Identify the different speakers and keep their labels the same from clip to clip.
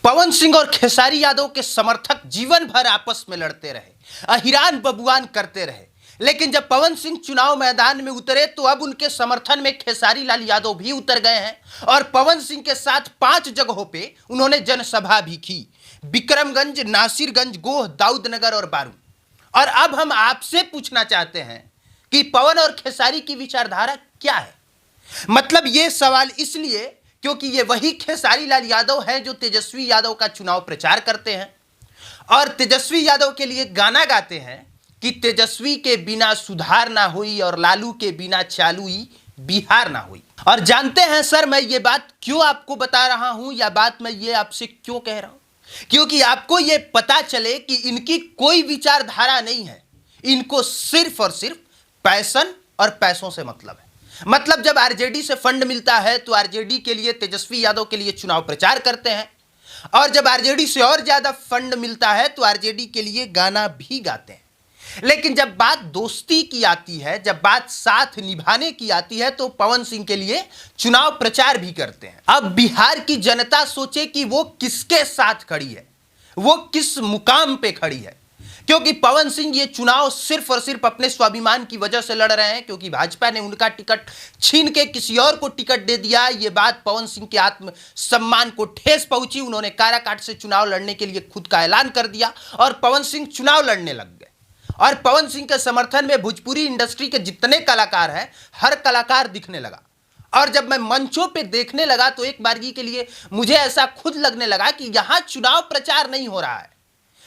Speaker 1: पवन सिंह और खेसारी यादव के समर्थक जीवन भर आपस में लड़ते रहे, अहिरान बबुआन करते रहे, लेकिन जब पवन सिंह चुनाव मैदान में उतरे तो अब उनके समर्थन में खेसारी लाल यादव भी उतर गए हैं और पवन सिंह के साथ 5 जगहों पे उन्होंने जनसभा भी की। बिक्रमगंज, नासिरगंज, गोह, दाऊदनगर और बारू। और अब हम आपसे पूछना चाहते हैं कि पवन और खेसारी की विचारधारा क्या है। मतलब ये सवाल इसलिए क्योंकि ये वही खेसारी लाल यादव हैं जो तेजस्वी यादव का चुनाव प्रचार करते हैं और तेजस्वी यादव के लिए गाना गाते हैं कि तेजस्वी के बिना सुधार ना हुई और लालू के बिना चालूई बिहार ना हुई। और जानते हैं सर, मैं ये बात क्यों आपको बता रहा हूं या बात मैं ये आपसे क्यों कह रहा हूं, क्योंकि आपको ये पता चले कि इनकी कोई विचारधारा नहीं है। इनको सिर्फ और सिर्फ पैसन और पैसों से मतलब है। मतलब जब आरजेडी से फंड मिलता है तो आरजेडी के लिए, तेजस्वी यादव के लिए चुनाव प्रचार करते हैं और जब आरजेडी से और ज्यादा फंड मिलता है तो आरजेडी के लिए गाना भी गाते हैं। लेकिन जब बात दोस्ती की आती है, जब बात साथ निभाने की आती है तो पवन सिंह के लिए चुनाव प्रचार भी करते हैं। अब बिहार की जनता सोचे कि वो किसके साथ खड़ी है, वो किस मुकाम पे खड़ी है, क्योंकि पवन सिंह ये चुनाव सिर्फ और सिर्फ अपने स्वाभिमान की वजह से लड़ रहे हैं, क्योंकि भाजपा ने उनका टिकट छीन के किसी और को टिकट दे दिया। ये बात पवन सिंह के आत्म सम्मान को ठेस पहुंची। उन्होंने काराकाट से चुनाव लड़ने के लिए खुद का ऐलान कर दिया और पवन सिंह चुनाव लड़ने लग गए। और पवन सिंह के समर्थन में भोजपुरी इंडस्ट्री के जितने कलाकार हैं, हर कलाकार दिखने लगा। और जब मैं मंचों पे देखने लगा तो एक बारगी के लिए मुझे ऐसा खुद लगने लगा कि यहां चुनाव प्रचार नहीं हो रहा है,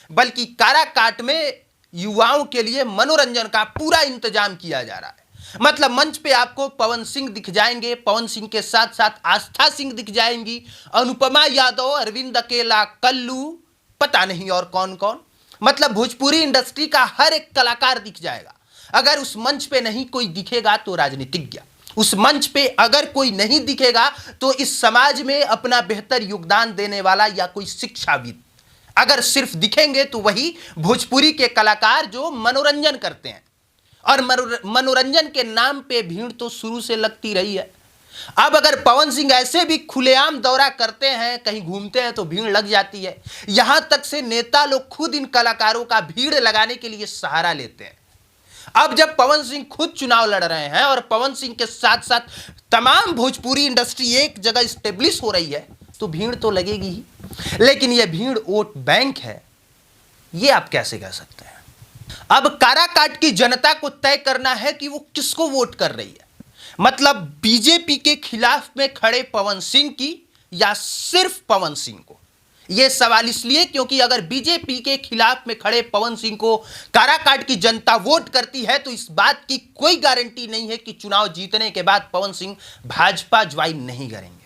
Speaker 1: बल्कि काराकाट में युवाओं के लिए मनोरंजन का पूरा इंतजाम किया जा रहा है। मतलब मंच पे आपको पवन सिंह दिख जाएंगे, पवन सिंह के साथ साथ आस्था सिंह दिख जाएंगी, अनुपमा यादव, अरविंद अकेला, कल्लू, पता नहीं और कौन कौन। मतलब भोजपुरी इंडस्ट्री का हर एक कलाकार दिख जाएगा। अगर उस मंच पे नहीं कोई दिखेगा तो राजनीतिज्ञ, उस मंच पे अगर कोई नहीं दिखेगा तो इस समाज में अपना बेहतर योगदान देने वाला या कोई शिक्षाविद, अगर सिर्फ दिखेंगे तो वही भोजपुरी के कलाकार जो मनोरंजन करते हैं। और मनोरंजन के नाम पे भीड़ तो शुरू से लगती रही है। अब अगर पवन सिंह ऐसे भी खुलेआम दौरा करते हैं, कहीं घूमते हैं तो भीड़ लग जाती है। यहां तक से नेता लोग खुद इन कलाकारों का भीड़ लगाने के लिए सहारा लेते हैं। अब जब पवन सिंह खुद चुनाव लड़ रहे हैं और पवन सिंह के साथ साथ तमाम भोजपुरी इंडस्ट्री एक जगह स्टेब्लिश हो रही है तो भीड़ तो लगेगी ही। लेकिन यह भीड़ वोट बैंक है, यह आप कैसे कह सकते हैं। अब काराकाट की जनता को तय करना है कि वो किसको वोट कर रही है। मतलब बीजेपी के खिलाफ में खड़े पवन सिंह की या सिर्फ पवन सिंह को। यह सवाल इसलिए क्योंकि अगर बीजेपी के खिलाफ में खड़े पवन सिंह को काराकाट की जनता वोट करती है तो इस बात की कोई गारंटी नहीं है कि चुनाव जीतने के बाद पवन सिंह भाजपा ज्वाइन नहीं करेंगे।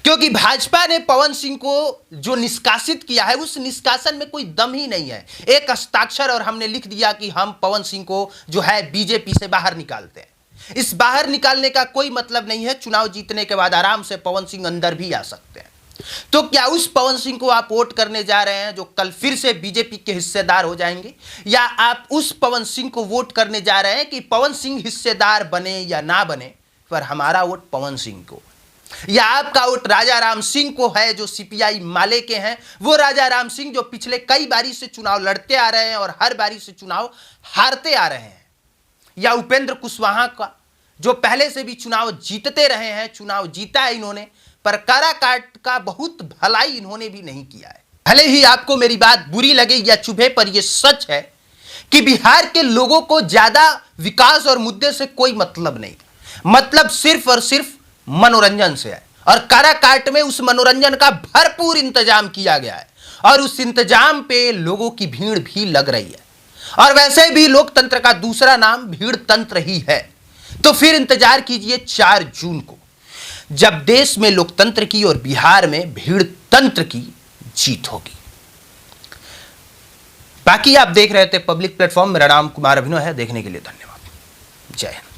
Speaker 1: क्योंकि भाजपा ने पवन सिंह को जो निष्कासित किया है उस निष्कासन में कोई दम ही नहीं है। एक हस्ताक्षर और हमने लिख दिया कि हम पवन सिंह को जो है बीजेपी से बाहर निकालते हैं। इस बाहर निकालने का कोई मतलब नहीं है। चुनाव जीतने के बाद आराम से पवन सिंह अंदर भी आ सकते हैं। तो क्या उस पवन सिंह को आप वोट करने जा रहे हैं जो कल फिर से बीजेपी के हिस्सेदार हो जाएंगे, या आप उस पवन सिंह को वोट करने जा रहे हैं कि पवन सिंह हिस्सेदार बने या ना बने पर हमारा वोट पवन सिंह को, या आपका वोट राजा राम सिंह को है जो सीपीआई माले के हैं, वो राजा राम सिंह जो पिछले कई बारी से चुनाव लड़ते आ रहे हैं और हर बारी से चुनाव हारते आ रहे हैं, या उपेंद्र कुशवाहा का जो पहले से भी चुनाव जीतते रहे हैं, चुनाव जीता है इन्होंने पर काराकाट का बहुत भलाई इन्होंने भी नहीं किया है। भले ही आपको मेरी बात बुरी लगे या चुभे पर यह सच है कि बिहार के लोगों को ज्यादा विकास और मुद्दे से कोई मतलब नहीं, मतलब सिर्फ और सिर्फ मनोरंजन से है। और काराकाट में उस मनोरंजन का भरपूर इंतजाम किया गया है और उस इंतजाम पे लोगों की भीड़ भी लग रही है। और वैसे भी लोकतंत्र का दूसरा नाम भीड़ तंत्र ही है। तो फिर इंतजार कीजिए 4 जून को, जब देश में लोकतंत्र की और बिहार में भीड़ तंत्र की जीत होगी। बाकी आप देख रहे थे पब्लिक प्लेटफॉर्म। मेरा नाम कुमार अभिनव है। देखने के लिए धन्यवाद। जय हिंद।